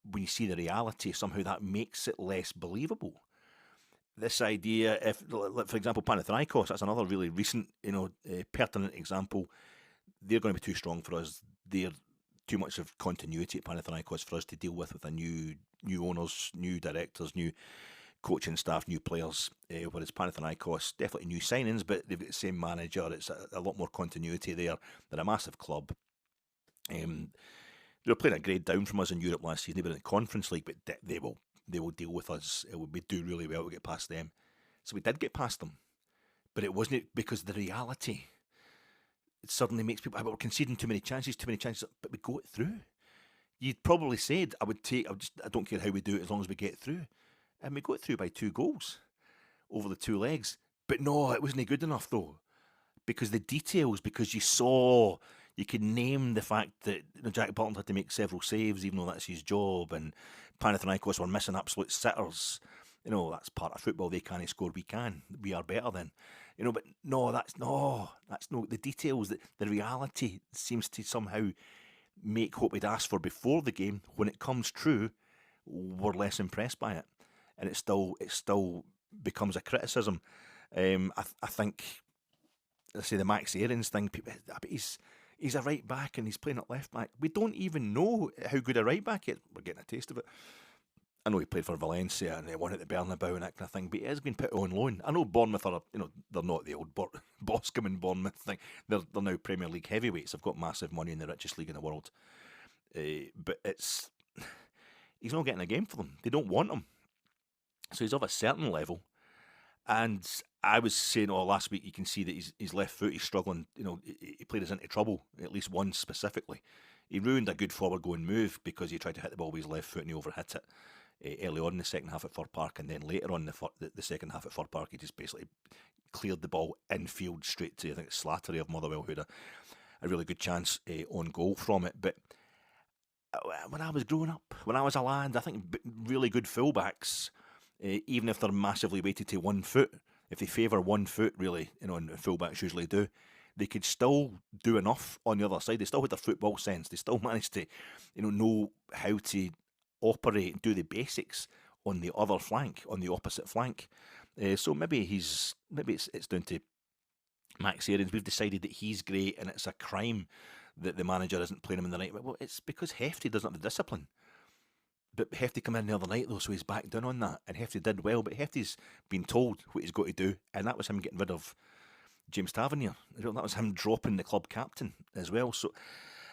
when you see the reality, somehow that makes it less believable. This idea, if, for example, Panathinaikos, that's another really recent, pertinent example. They're going to be too strong for us. They're too much of continuity at Panathinaikos for us to deal with a new owners, new directors, new coaching staff, new players. Whereas Panathinaikos, definitely new signings, but they've got the same manager. It's a lot more continuity there. They're a massive club. They were playing a grade down from us in Europe last season. They were in the Conference League, but they will deal with us. We do really well to get past them. So we did get past them, but it wasn't because the reality. It suddenly makes people, we're conceding too many chances, but we go it through. You'd probably said, I don't care how we do it as long as we get through. And we got through by 2 goals over the 2 legs. But no, it wasn't good enough though. Because the details, because you could name the fact that Jack Burton had to make several saves, even though that's his job, and Panathinaikos were missing absolute sitters. That's part of football. They can't score, we can. We are better than. But that's no, the details, the reality seems to somehow make what we'd asked for before the game, when it comes true, we're less impressed by it. And it still becomes a criticism. I think, let's say the Max Aarons thing, he's a right back and he's playing at left back. We don't even know how good a right back is. We're getting a taste of it. I know he played for Valencia and they won at the Bernabeu and that kind of thing, but he has been put on loan. I know Bournemouth are, they're not the old Boscombe and Bournemouth thing. They're now Premier League heavyweights. They've got massive money in the richest league in the world. But he's not getting a game for them. They don't want him. So he's of a certain level. And I was saying, last week you can see that his left foot, he's struggling. He played us into trouble, at least once specifically. He ruined a good forward going move because he tried to hit the ball with his left foot and he overhit it early on in the second half at Fir Park, and then later on the second half at Fir Park, he just basically cleared the ball infield straight to, I think it's Slattery of Motherwell, who had a really good chance on goal from it. But when I was growing up, when I was a lad, I think really good fullbacks, even if they're massively weighted to 1 foot, if they favour 1 foot, really, and fullbacks usually do, they could still do enough on the other side. They still had their football sense. They still managed to, know how to operate and do the basics on the other flank, on the opposite flank. So maybe it's down to Max Aarons. We've decided that he's great, and it's a crime that the manager isn't playing him in the right way. Well, it's because Hefty doesn't have the discipline. But Hefty came in the other night though, so he's back down on that, and Hefty did well. But Hefty's been told what he's got to do, and that was him getting rid of James Tavernier. That was him dropping the club captain as well. So